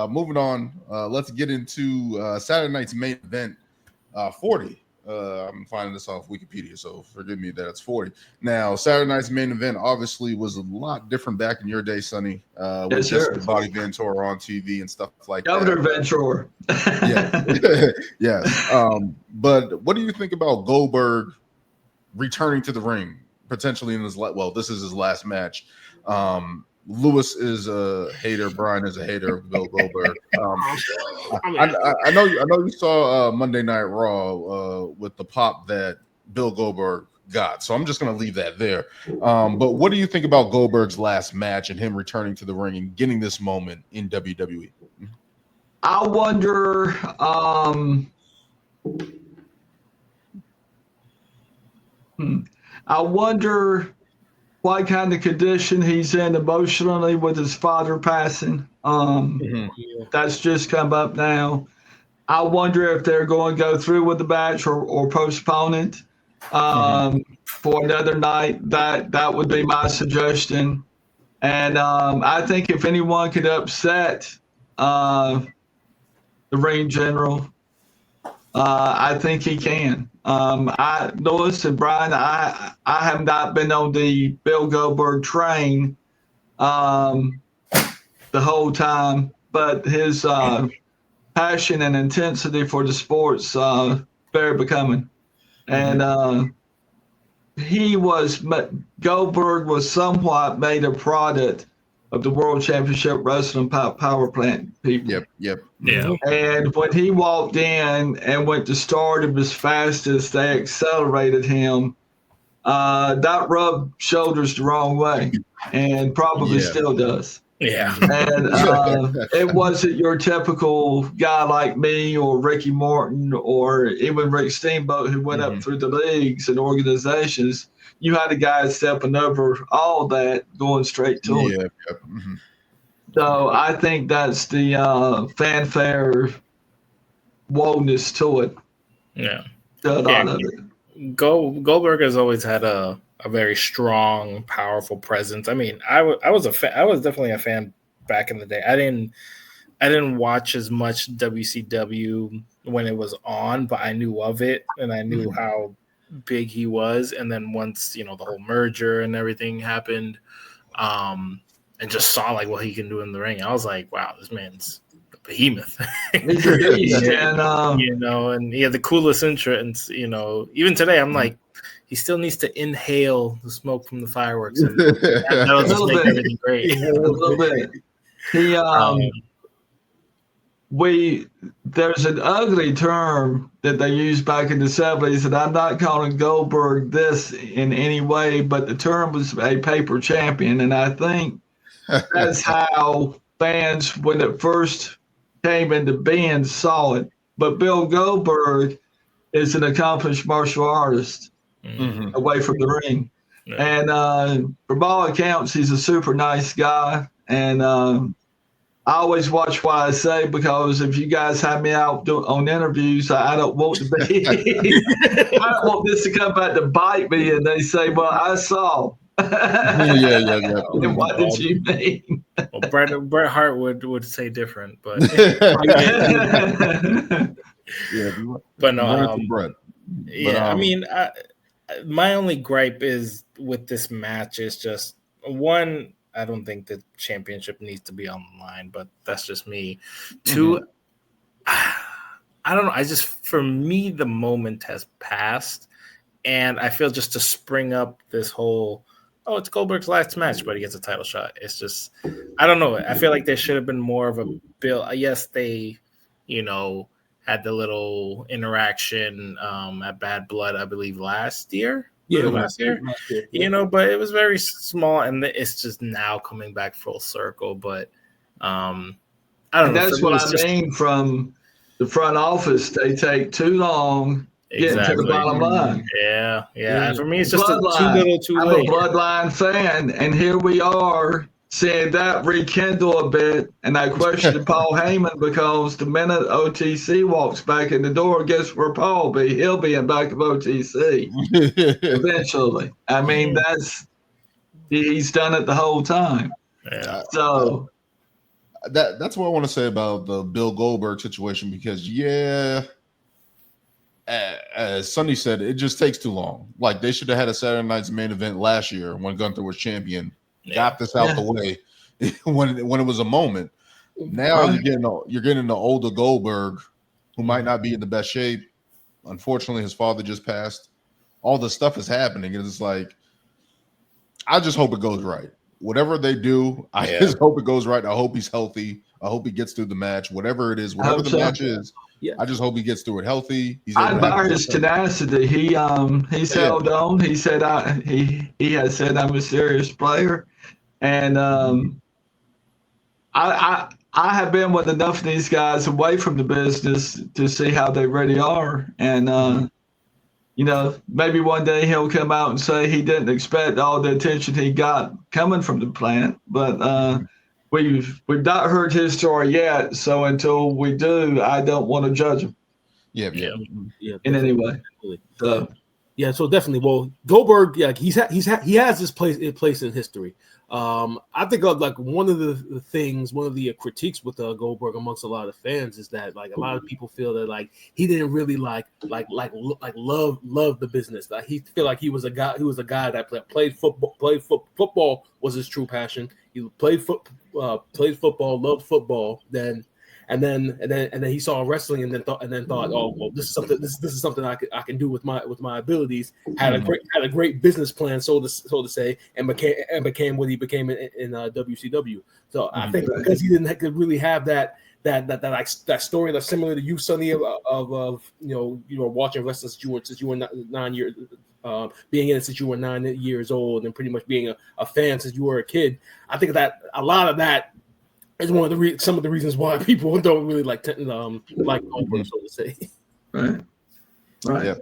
Moving on, let's get into Saturday night's main event, 40. I'm finding this off Wikipedia, so forgive me that it's 40. Now, Saturday night's main event obviously was a lot different back in your day, Sonny, with just the Bobby Ventura on TV and stuff like Governor that. Ventura. Yeah. Yes. But what do you think about Goldberg returning to the ring, potentially in his this is his last match? Lewis is a hater. Brian is a hater of Bill Goldberg. I know you saw Monday Night Raw with the pop that Bill Goldberg got. So I'm just going to leave that there. But what do you think about Goldberg's last match and him returning to the ring and getting this moment in WWE? I wonder. I wonder what kind of condition he's in emotionally with his father passing. That's just come up now. I wonder if they're going to go through with the match or postpone it for another night. That would be my suggestion. And I think if anyone could upset the ring general, I think he can. Lewis and Brian, I have not been on the Bill Goldberg train the whole time, but his passion and intensity for the sport's very becoming. And Goldberg was somewhat made a product of the World Championship Wrestling Power Plant people. Yep. Yeah. And when he walked in and went to stardom as fast as they accelerated him, that rubbed shoulders the wrong way, and probably still does. Yeah. And it wasn't your typical guy like me or Ricky Morton or even Rick Steamboat who went up through the leagues and organizations. You had a guy stepping over all that, going straight to it. So I think that's the fanfare wowness to it. Yeah. Goldberg has always had a very strong, powerful presence. I mean, I was definitely a fan back in the day. I didn't watch as much WCW when it was on, but I knew of it and I knew how big he was. And then once the whole merger and everything happened, and just saw what he can do in the ring, I was like, wow, this man's a behemoth. He's a beast, and and he had the coolest entrance. Even today, I'm like, he still needs to inhale the smoke from the fireworks, and that'll just make everything great. A little bit. There's an ugly term that they used back in the 70s, and I'm not calling Goldberg this in any way, but the term was a paper champion, and I think that's how fans, when it first came into being, saw it. But Bill Goldberg is an accomplished martial artist away from the ring. Yeah. And from all accounts, he's a super nice guy. And I always watch what I say, because if you guys have me out on interviews, I don't want to be. I don't want this to come back to bite me, and they say, "Well, I saw." Yeah. And what did you mean? Well, Bret Hart would say different, but but no. I mean, my only gripe is with this match is just one. I don't think the championship needs to be on the line, but that's just me. Two, I don't know. For me, the moment has passed, and I feel just to spring up this whole, it's Goldberg's last match, but he gets a title shot. It's just, I don't know. I feel like there should have been more of a build. Yes, they, had the little interaction at Bad Blood, I believe, last year. Last year. But it was very small, and it's just now coming back full circle. But I don't know. That's what I mean from the front office. They take too long getting to the bottom line. Yeah. And for me, it's just too little, too late. I'm a Bloodline fan, and here we are seeing that rekindle a bit. And I questioned Paul Heyman, because the minute OTC walks back in the door, guess where Paul be? He'll be in back of OTC eventually. I mean, he's done it the whole time. Yeah. So That's what I want to say about the Bill Goldberg situation, because as Sonny said, it just takes too long. Like, they should have had a Saturday Night's Main Event last year when Gunther was champion. Got this out the way when it was a moment. Now you're getting the older Goldberg, who might not be in the best shape. Unfortunately, his father just passed. All this stuff is happening, and it's like, I just hope it goes right. Whatever they do, I just hope it goes right. I hope he's healthy. I hope he gets through the match, whatever it is, whatever the match is. Yeah. I just hope he gets through it healthy. I admire his tenacity. He's held on. He said he has said, I'm a serious player, and I have been with enough of these guys away from the business to see how they really are, and maybe one day he'll come out and say he didn't expect all the attention he got coming from the plant, but we've not heard his story yet. So until we do, I don't want to judge him. Yeah. In any way. So definitely. Well, Goldberg, he has this place in history. I think like one of the critiques with Goldberg amongst a lot of fans is that, like, a lot of people feel that, like, he didn't really love the business. Like, he feel like he was a guy that played football. Football was his true passion. He played football, loved football. And then he saw wrestling and then thought, oh, well, this is something I can do with my abilities. Had a great business plan, so to say, and became what he became in WCW. So I think because he didn't really have that story that's similar to you, Sonny, of watching wrestling since you were 9 years, being in it since you were 9 years old, and pretty much being a fan since you were a kid. I think that a lot of that is one of some of the reasons why people don't really like Goldberg, so to say. Right. Yeah.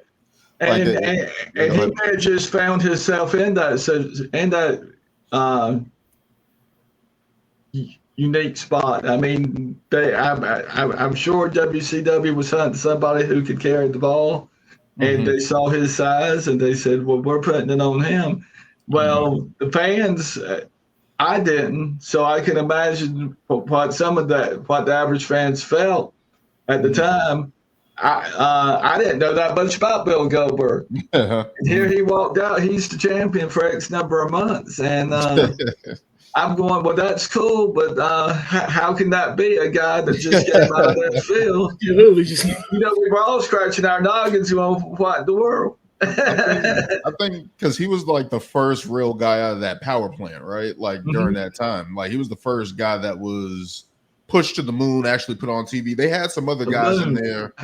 And he may have just found himself in that unique spot. I mean, I'm sure WCW was hunting somebody who could carry the ball, and they saw his size and they said, well, we're putting it on him. Well, the fans, I didn't, so I can imagine what the average fans felt at the time. I didn't know that much about Bill Goldberg. And here he walked out. He's the champion for X number of months, and I'm going, well, that's cool, but how can that be a guy that just came out of that field? We were all scratching our noggins going, what in the world? I think because he was like the first real guy out of that power plant, right? Like during that time, like he was the first guy that was pushed to the moon, actually put on TV. They had some other guys in there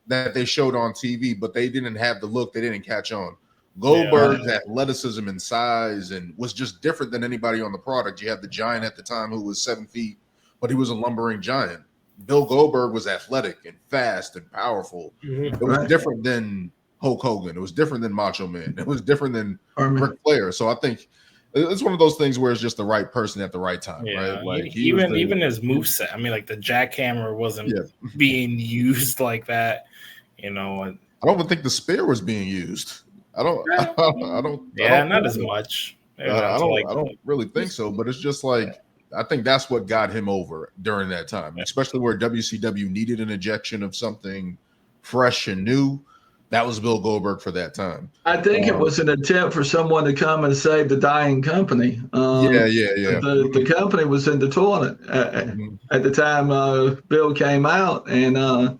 that they showed on TV, but they didn't have the look. They didn't catch on. Goldberg's athleticism and size and was just different than anybody on the product. You had the Giant at the time who was 7 feet, but he was a lumbering giant. Bill Goldberg was athletic and fast and powerful. It was different than Hulk Hogan. It was different than Macho Man. It was different than Ric Flair. So I think it's one of those things where it's just the right person at the right time, right? Like even his moveset. I mean, like the jackhammer wasn't being used like that, I don't even think the spear was being used. I don't. Not as much. I don't really think so. But it's just like, I think that's what got him over during that time, especially where WCW needed an injection of something fresh and new. That was Bill Goldberg for that time. I think it was an attempt for someone to come and save the dying company. The company was in the toilet at the time Bill came out, and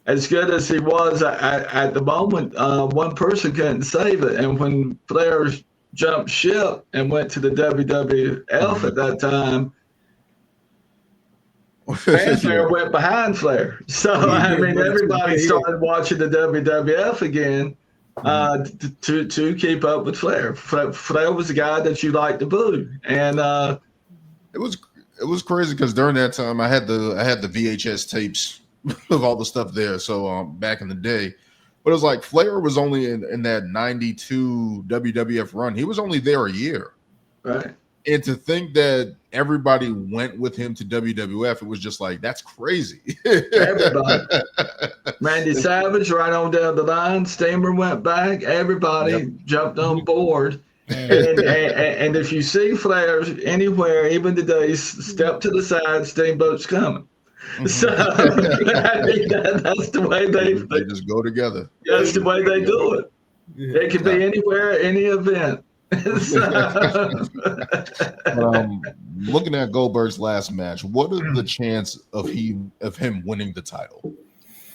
as good as he was at the moment, one person couldn't save it. And when Flair jumped ship and went to the WWF at that time, Flair went behind Flair. So, everybody started watching the WWF again to keep up with Flair. Flair was the guy that you liked to boo. And it was crazy because during that time I had the VHS tapes of all the stuff there. So back in the day, but it was like Flair was only in that 92 WWF run. He was only there a year. Right. And to think that everybody went with him to WWF, it was just like, that's crazy. Everybody. Randy Savage right on down the line. Steamer went back. Everybody jumped on board. And if you see Flair anywhere, even today, step to the side, Steamboat's coming. So I mean, that's the way they just go together. That's the way they do it. It can be anywhere, any event. Looking at Goldberg's last match, what is the chance of him winning the title?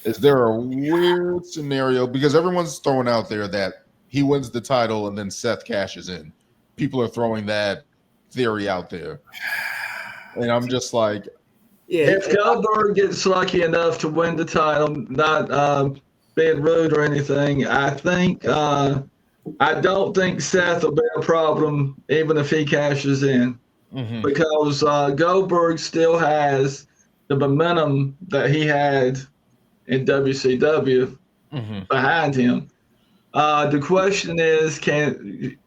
Is there a weird scenario? Because everyone's throwing out there that he wins the title and then Seth cashes in. People are throwing that theory out there. And I'm just like, if Goldberg gets lucky enough to win the title, not being rude or anything, I don't think Seth will be a problem even if he cashes in. Because Goldberg still has the momentum that he had in WCW behind him. The question is, can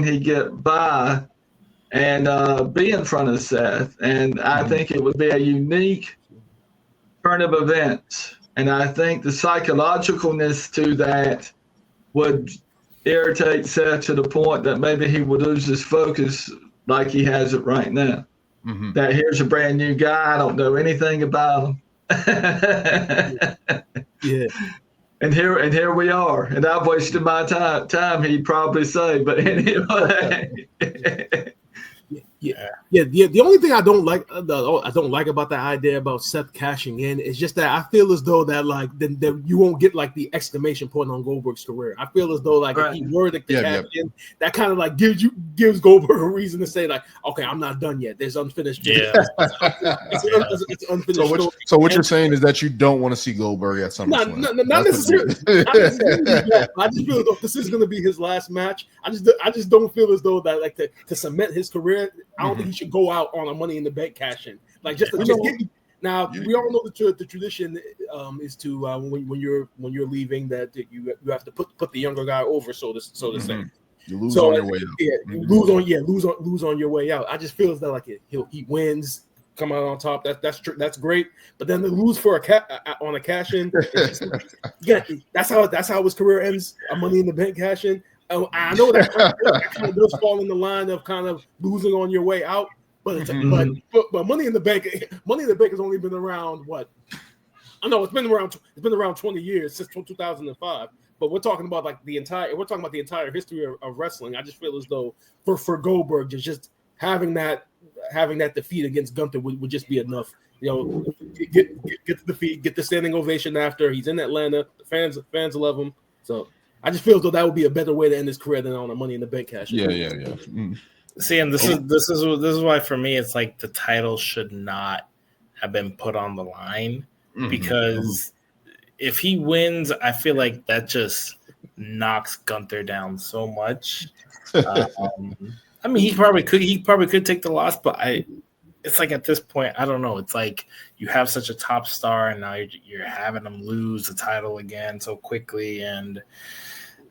he get by and be in front of Seth? And I think it would be a unique turn of events. And I think the psychologicalness to that would irritate Seth to the point that maybe he would lose his focus like he has it right now. That here's a brand new guy, I don't know anything about him. And here we are, and I've wasted my time. He'd probably say, but anyway. The only thing I don't like about the idea about Seth cashing in is just that I feel as though that then you won't get like the exclamation point on Goldberg's career. I feel as though if he were to cash in, that kind of gives Goldberg a reason to say okay, I'm not done yet. There's unfinished. It's unfinished. So what you're saying is that you don't want to see Goldberg at SummerSlam? Not necessarily. I just feel as though this is going to be his last match. I just don't feel as though that to cement his career. I don't think he should go out on a Money in the Bank cash in. Now we all know the tradition is to when you're leaving that you have to put the younger guy over, so to say. You lose on your way out. Lose on your way out. I just feel as though he wins, come out on top. That's great. But then to lose for on a cash in, that's how his career ends. A Money in the Bank cash in. I know that kind of does fall in the line of kind of losing on your way out, but but Money in the Bank has only been around what? I know it's been around 20 years since 2005. But we're talking about the entire history of wrestling. I just feel as though for Goldberg just having that defeat against Gunther would just be enough. Get the defeat, get the standing ovation after. He's in Atlanta. The fans love him. So I just feel as though that would be a better way to end his career than on a Money in the Bank cash. Yeah. See, and this is why for me it's like the title should not have been put on the line because if he wins, I feel like that just knocks Gunther down so much. I mean, he probably could take the loss, but it's like at this point, I don't know. It's like you have such a top star, and now you're having him lose the title again so quickly, and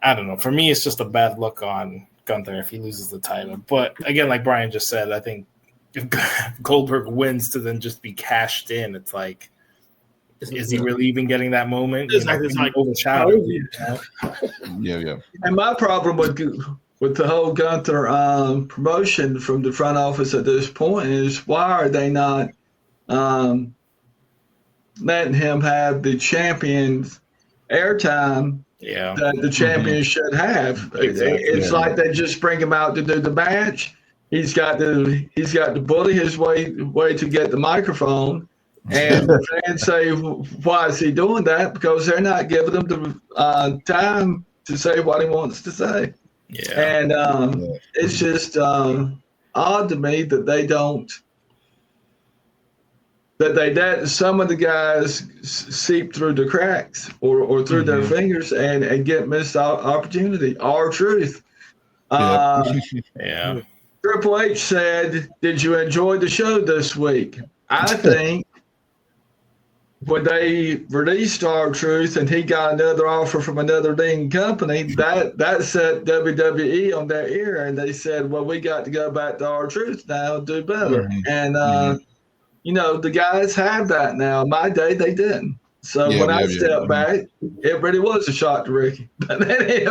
I don't know. For me, it's just a bad look on Gunther if he loses the title. But again, like Brian just said, I think if Goldberg wins to then just be cashed in, it's like, is he really even getting that moment? It's like overshadowed. Yeah. And my problem with the whole Gunther promotion from the front office at this point is why are they not letting him have the champion's airtime that the champion should have? It's like they just bring him out to do the match. He's got to bully his way to get the microphone. And the fans say, why is he doing that? Because they're not giving him the time to say what he wants to say. Yeah. And it's just odd to me that they don't, that some of the guys seep through the cracks or through their fingers and get missed opportunity. R-Truth. Triple H said, did you enjoy the show this week? I think when they released R-Truth and he got another offer from another ding company, that set WWE on their ear, and they said, well, we got to go back to R-Truth now and do better. And, the guys have that now. In my day, they didn't. So when I stepped back, it really was a shock to Ricky. But anyway,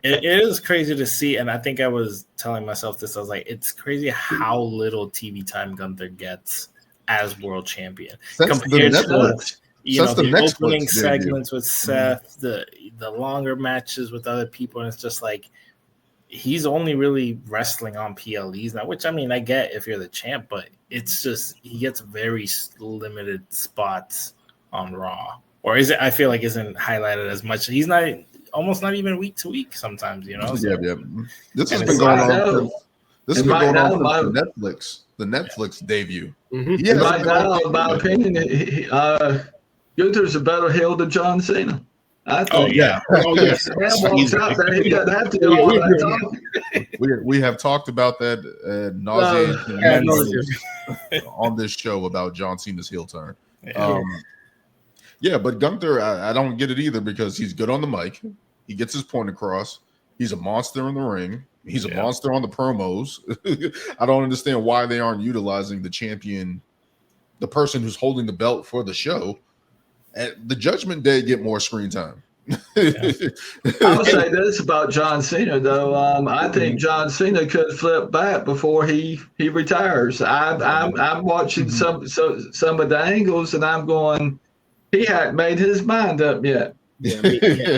it is crazy to see, and I think I was telling myself this. I was like, it's crazy how little TV time Gunther gets as world champion compared to the opening segments with Seth, the longer matches with other people, and it's just like he's only really wrestling on PLEs now. Which I mean, I get if you're the champ, but it's just he gets very limited spots on Raw, or is it? I feel like isn't highlighted as much. He's almost not even week to week sometimes. So, This has been going on. This has been going on since Netflix. The Netflix debut. Mm-hmm. Right now, in my opinion, Gunther's a better heel than John Cena. I think. Yes. Walks out there, he doesn't have to do all that talking. We have talked about that on this show about John Cena's heel turn. But Gunther, I don't get it either because he's good on the mic. He gets his point across. He's a monster in the ring. He's a monster on the promos. I don't understand why they aren't utilizing the champion, the person who's holding the belt for the show. The Judgment Day get more screen time. I'll say this about John Cena, though. I think John Cena could flip back before he retires. I'm watching some of the angles, and I'm going, he hadn't made his mind up yet.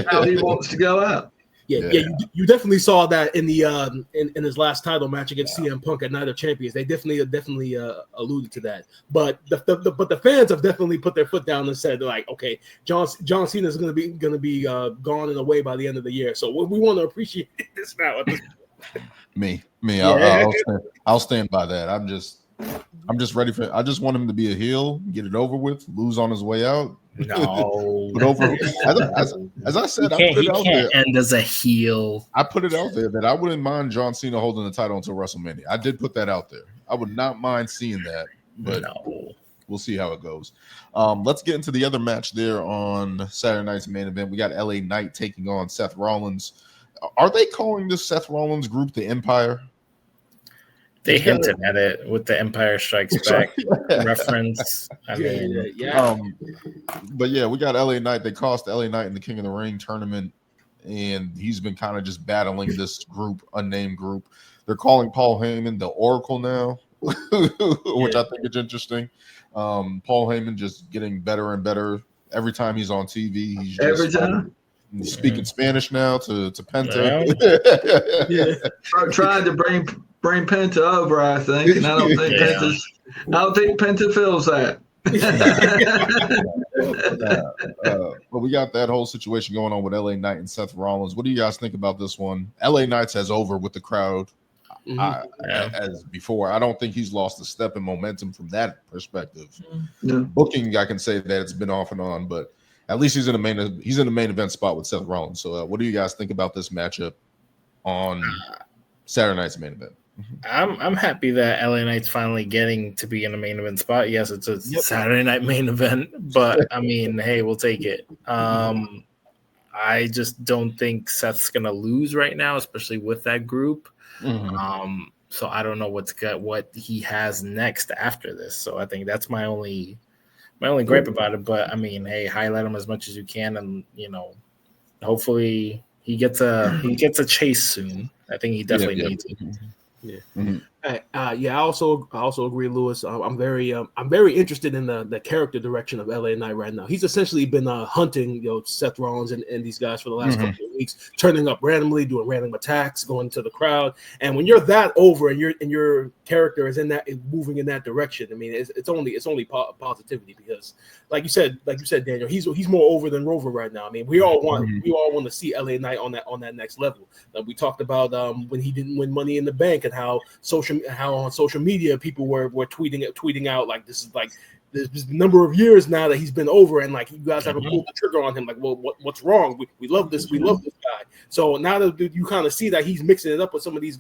How he wants to go out. You definitely saw that in the in his last title match against CM Punk at Night of Champions. They definitely alluded to that. But the fans have definitely put their foot down and said like, okay, John Cena is going to be gone and away by the end of the year. So we want to appreciate this now. Me. I'll stand by that. I'm just ready for. I just want him to be a heel, get it over with, lose on his way out. No, but over as I said, he can't end as a heel. I put it out there that I wouldn't mind John Cena holding the title until WrestleMania. I did put that out there. I would not mind seeing that, but we'll see how it goes. Let's get into the other match there on Saturday night's main event. We got LA Knight taking on Seth Rollins. Are they calling this Seth Rollins group the Empire? They hinted at it with the Empire Strikes Back reference. I mean, but we got LA Knight. They cost LA Knight in the King of the Ring tournament, and he's been kind of just battling this group, unnamed group. They're calling Paul Heyman the Oracle now, which I think is interesting. Paul Heyman just getting better and better every time he's on TV. He's just he's speaking Spanish now to Penta. I'm trying to bring Penta over, I think, and I don't think Penta feels that. But we got that whole situation going on with LA Knight and Seth Rollins. What do you guys think about this one? LA Knight has over with the crowd as before. I don't think he's lost a step in momentum from that perspective. Booking, I can say that it's been off and on, but at least he's in the main event spot with Seth Rollins. So what do you guys think about this matchup on Saturday night's main event? I'm happy that LA Knight's finally getting to be in the main event spot. Yes, it's a Saturday night main event, but I mean, hey, we'll take it. I just don't think Seth's gonna lose right now, especially with that group. So I don't know what he has next after this. So I think that's my only gripe about it. But I mean, hey, highlight him as much as you can, and hopefully he gets a chase soon. I think he definitely needs it. I also agree, Lewis. I'm very interested in the character direction of LA Knight right now. He's essentially been hunting Seth Rollins and these guys for the last couple of weeks, turning up randomly, doing random attacks, going to the crowd. And when you're that over and your character is moving in that direction, I mean, it's only positivity because, like you said, Daniel, he's more over than Rover right now. I mean, we all want to see LA Knight on that next level. We talked about when he didn't win Money in the Bank and how on social media people were tweeting out like this is like there's a number of years now that he's been over and like you guys haven't pulled the trigger on him. Like, well, what's wrong? We love this. We love this guy. So now that you kind of see that he's mixing it up with some of these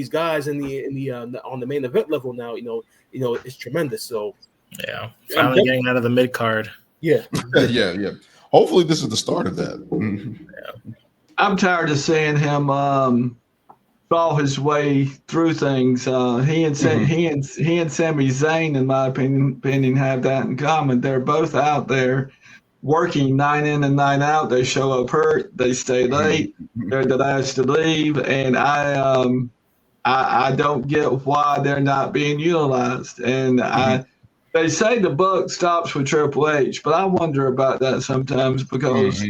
guys on the main event level now, it's tremendous. So finally getting out of the mid card. Yeah. Hopefully this is the start of that. I'm tired of seeing him saw his way through things. He and Sami Zayn, in my opinion, have that in common. They're both out there working night in and night out. They show up hurt. They stay late. They're the last to leave, and I don't get why they're not being utilized. And they say the buck stops with Triple H, but I wonder about that sometimes because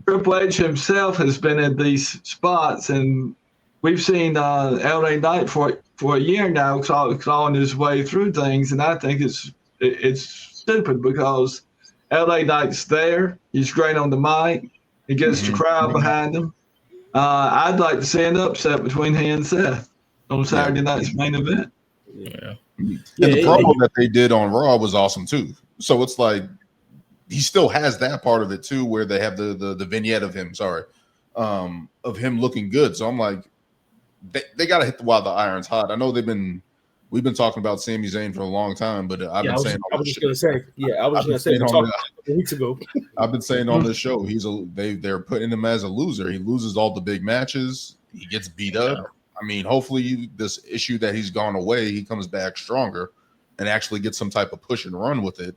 Triple H himself has been in these spots, and we've seen LA Knight for a year now clawing his way through things, and I think it's stupid because LA Knight's there. He's great on the mic. He gets the crowd behind him. I'd like to see an upset between he and Seth on Saturday night's main event. Yeah. And the promo that they did on Raw was awesome too. So it's like he still has that part of it too, where they have the vignette of him, of him looking good. So I'm like, they got to hit while the iron's hot. I know we've been talking about Sami Zayn for a long time, but I've been saying weeks ago. I've been saying on this show, they're putting him as a loser. He loses all the big matches. He gets beat up. I mean, hopefully this issue that he's gone away, he comes back stronger and actually gets some type of push and run with it.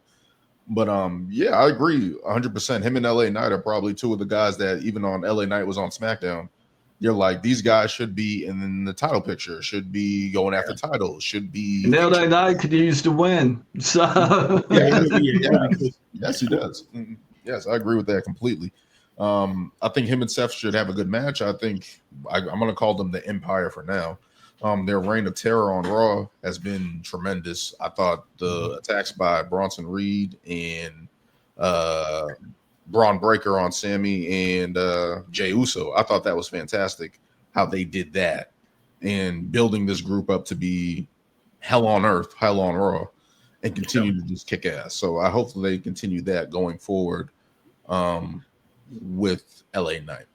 But yeah, I agree 100%. Him and LA Knight are probably two of the guys that even on LA Knight was on SmackDown. You're like, these guys should be in the title picture, should be going after titles, should be. And LA Knight could use the win. So yes, he does. Yes, I agree with that completely. I think him and Seth should have a good match. I think I'm going to call them the Empire for now. Their reign of terror on Raw has been tremendous. I thought the attacks by Bronson Reed and Braun Breaker on Sammy and Jey Uso, I thought that was fantastic how they did that and building this group up to be hell on earth, hell on Raw, and continue to just kick ass. So I hope they continue that going forward with LA Knight.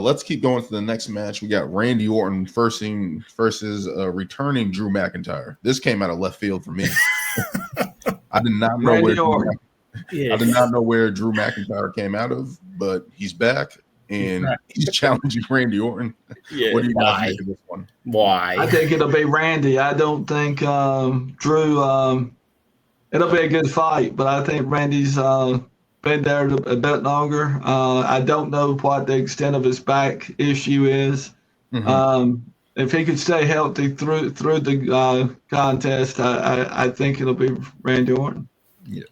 Let's keep going to the next match. We got Randy Orton versus returning Drew McIntyre. This came out of left field for me. I did not know I did not know where Drew McIntyre came out of, but he's back and he's challenging Randy Orton. Yeah, what do you guys make of this one? Why? I think it'll be Randy. I don't think Drew. It'll be a good fight, but I think Randy's been there a bit longer. I don't know what the extent of his back issue is. If he could stay healthy through the contest, I think it'll be Randy Orton. Yeah.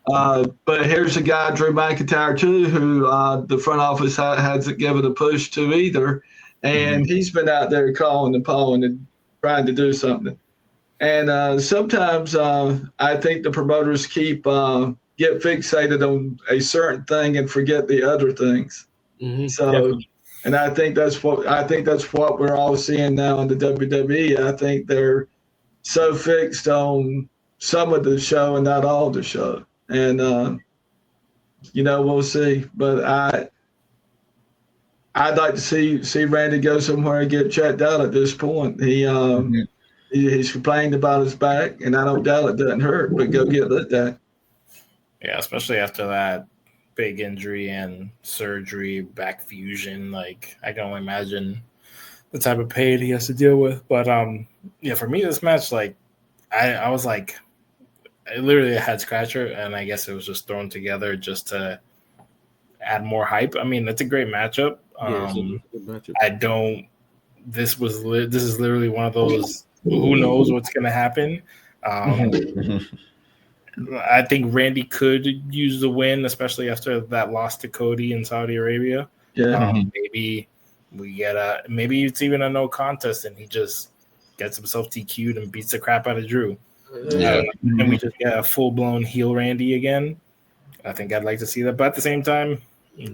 But here's a guy, Drew McIntyre, too, who the front office hasn't given a push to either. And he's been out there calling and pawing and trying to do something. And sometimes I think the promoters get fixated on a certain thing and forget the other things. So, definitely. And I think that's what we're all seeing now in the WWE. I think they're so fixed on some of the show and not all the show. And we'll see. But I'd like to see Randy go somewhere and get checked out at this point. He's complained about his back, and I don't doubt it doesn't hurt, but go get looked at. Yeah, especially after that big injury and surgery, back fusion. Like, I can only imagine the type of pain he has to deal with. But for me, this match, like, I was like, literally a head scratcher, and I guess it was just thrown together just to add more hype. I mean, it's a great matchup. It's a good matchup. This is literally one of those. Who knows what's going to happen? I think Randy could use the win, especially after that loss to Cody in Saudi Arabia. Yeah. Maybe we get maybe it's even a no contest, and he just gets himself DQ'd and beats the crap out of Drew. And we just get a full-blown heel Randy again. I think I'd like to see that. But at the same time,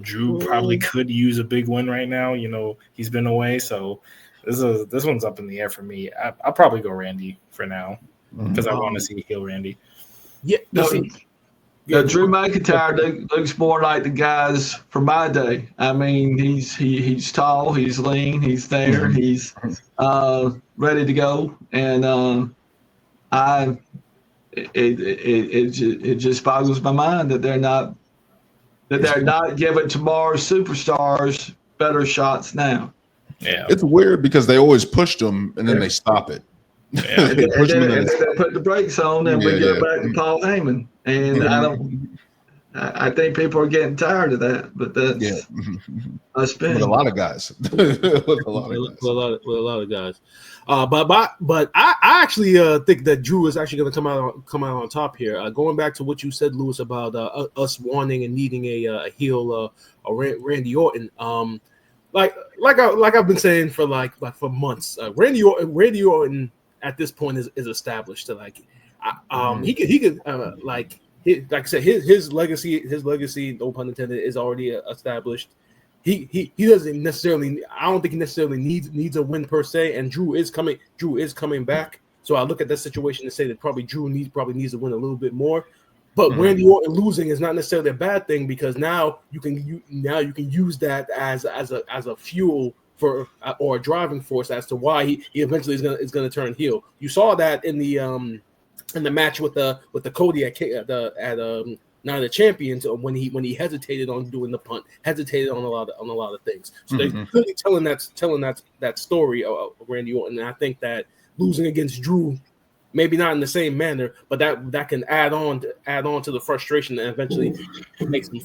Drew probably could use a big win right now. He's been away, so this one's up in the air for me. I'll probably go Randy for now because I want to see heel Randy. Yeah, Drew McIntyre looks more like the guys from my day. I mean, he's tall, he's lean, he's there, he's ready to go, and it just boggles my mind that they're not giving tomorrow's superstars better shots now. Yeah, it's weird because they always push them and then they stop it. Yeah. and then they put the brakes on, and we go back to Paul Heyman. And I think people are getting tired of that, but that's with a lot of guys. with a lot of guys. But I actually think that Drew is actually going to come out on top here. Going back to what you said, Lewis, about us wanting and needing a heel, Randy Orton. Like I've been saying for months, Randy Orton at this point is established. To he could like I said, his legacy, no pun intended, is already established. He doesn't necessarily. I don't think he necessarily needs a win per se. And Drew is coming back. So I look at that situation and say that Drew needs to win a little bit more. But Randy Orton losing is not necessarily a bad thing, because now you can use that as a fuel for or a driving force as to why he eventually is going to turn heel. You saw that in the match with the Cody at Night of the Champions, when he hesitated on doing the punt, hesitated on a lot of things. So they're clearly telling that story of Randy Orton. And I think that losing against Drew, maybe not in the same manner, but that can add on to the frustration that eventually makes me.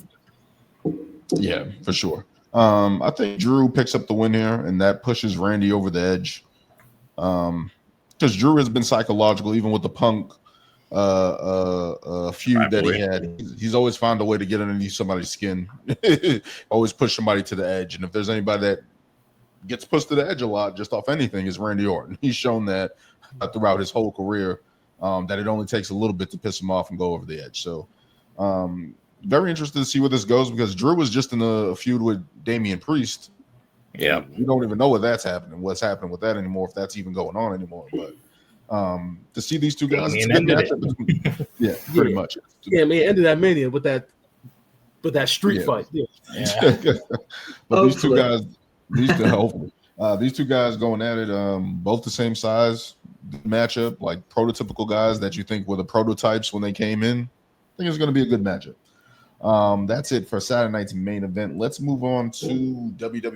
Yeah, for sure. I think Drew picks up the win here, and that pushes Randy over the edge. Because Drew has been psychological, even with the Punk feud that he had. He's always found a way to get underneath somebody's skin. Always push somebody to the edge. And if there's anybody that gets pushed to the edge a lot, just off anything, is Randy Orton. He's shown that throughout his whole career, that it only takes a little bit to piss him off and go over the edge. So very interested to see where this goes, because Drew was just in a feud with Damian Priest. Yeah, we don't even know what's happening with that anymore, if that's even going on anymore. But to see these two guys, it's a good matchup. Yeah, pretty much. Yeah, man, ended that Mania with that street fight. Yeah. But these two guys, these two guys going at it, both the same size, matchup, like prototypical guys that you think were the prototypes when they came in. I think it's going to be a good matchup. That's it for Saturday night's main event. Let's move on to WWE.